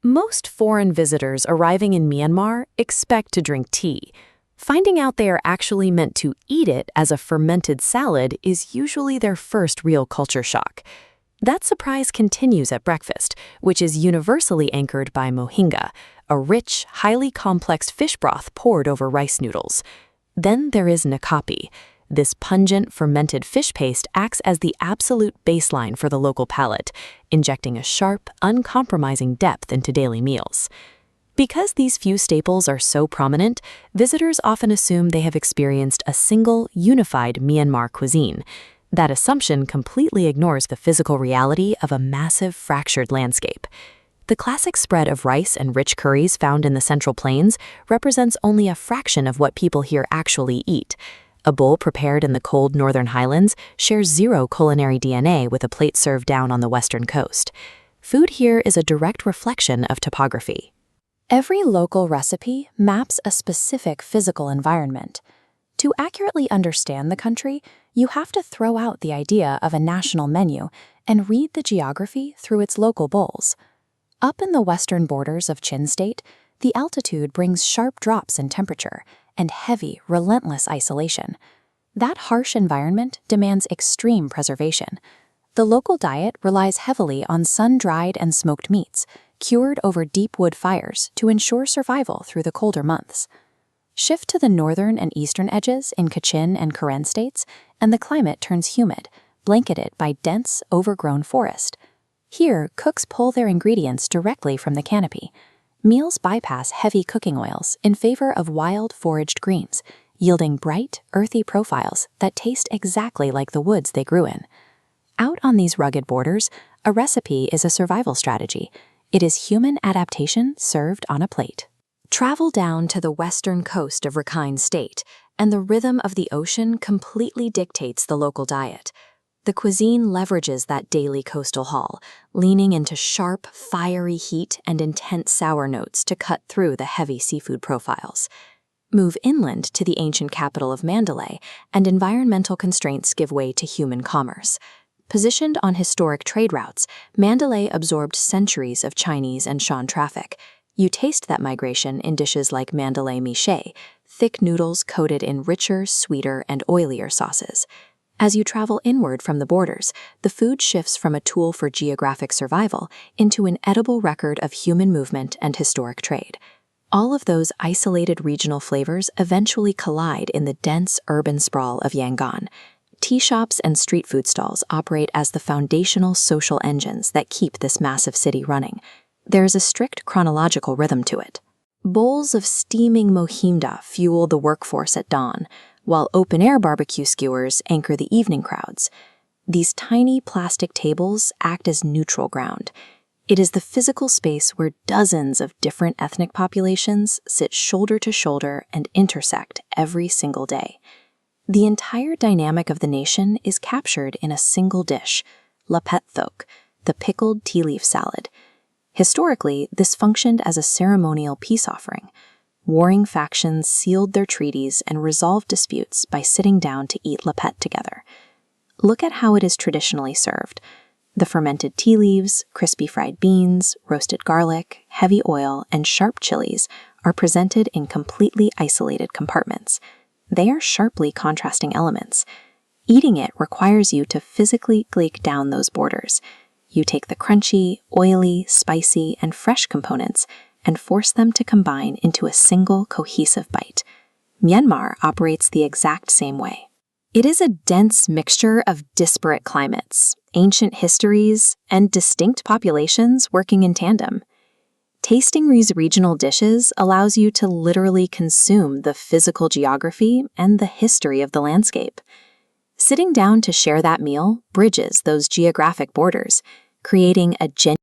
Most foreign visitors arriving in Myanmar expect to drink tea. Finding out they are actually meant to eat it as a fermented salad is usually their first real culture shock. That surprise continues at breakfast, which is universally anchored by mohinga, a rich, highly complex fish broth poured over rice noodles. Then there is nakapi. This pungent, fermented fish paste acts as the absolute baseline for the local palate, injecting a sharp, uncompromising depth into daily meals. Because these few staples are so prominent, visitors often assume they have experienced a single, unified Myanmar cuisine. That assumption completely ignores the physical reality of a massive, fractured landscape. The classic spread of rice and rich curries found in the Central Plains represents only a fraction of what people here actually eat. A bowl prepared in the cold northern highlands shares zero culinary DNA with a plate served down on the western coast. Food here is a direct reflection of topography. Every local recipe maps a specific physical environment. To accurately understand the country, you have to throw out the idea of a national menu and read the geography through its local bowls. Up in the western borders of Chin State, the altitude brings sharp drops in temperature and heavy, relentless isolation. That harsh environment demands extreme preservation. The local diet relies heavily on sun-dried and smoked meats, cured over deep wood fires to ensure survival through the colder months. Shift to the northern and eastern edges in Kachin and Karen states, and the climate turns humid, blanketed by dense, overgrown forest. Here, cooks pull their ingredients directly from the canopy. Meals bypass heavy cooking oils in favor of wild foraged greens, yielding bright, earthy profiles that taste exactly like the woods they grew in. Out on these rugged borders, a recipe is a survival strategy. It is human adaptation served on a plate. Travel down to the western coast of Rakhine State, and the rhythm of the ocean completely dictates the local diet. The cuisine leverages that daily coastal haul, leaning into sharp, fiery heat and intense sour notes to cut through the heavy seafood profiles. Move inland to the ancient capital of Mandalay, and environmental constraints give way to human commerce. Positioned on historic trade routes, Mandalay absorbed centuries of Chinese and Shan traffic. You taste that migration in dishes like Mandalay miche, thick noodles coated in richer, sweeter, and oilier sauces. As you travel inward from the borders, the food shifts from a tool for geographic survival into an edible record of human movement and historic trade. All of those isolated regional flavors eventually collide in the dense urban sprawl of Yangon. Tea shops and street food stalls operate as the foundational social engines that keep this massive city running. There is a strict chronological rhythm to it. Bowls of steaming mohinga fuel the workforce at dawn, while open-air barbecue skewers anchor the evening crowds. These tiny plastic tables act as neutral ground. It is the physical space where dozens of different ethnic populations sit shoulder to shoulder and intersect every single day. The entire dynamic of the nation is captured in a single dish, lapet thok, the pickled tea leaf salad. Historically, this functioned as a ceremonial peace offering. Warring factions sealed their treaties and resolved disputes by sitting down to eat lapet together. Look at how it is traditionally served. The fermented tea leaves, crispy fried beans, roasted garlic, heavy oil, and sharp chilies are presented in completely isolated compartments. They are sharply contrasting elements. Eating it requires you to physically gleek down those borders. You take the crunchy, oily, spicy, and fresh components and force them to combine into a single cohesive bite. Myanmar operates the exact same way. It is a dense mixture of disparate climates, ancient histories, and distinct populations working in tandem. Tasting these regional dishes allows you to literally consume the physical geography and the history of the landscape. Sitting down to share that meal bridges those geographic borders, creating a genuine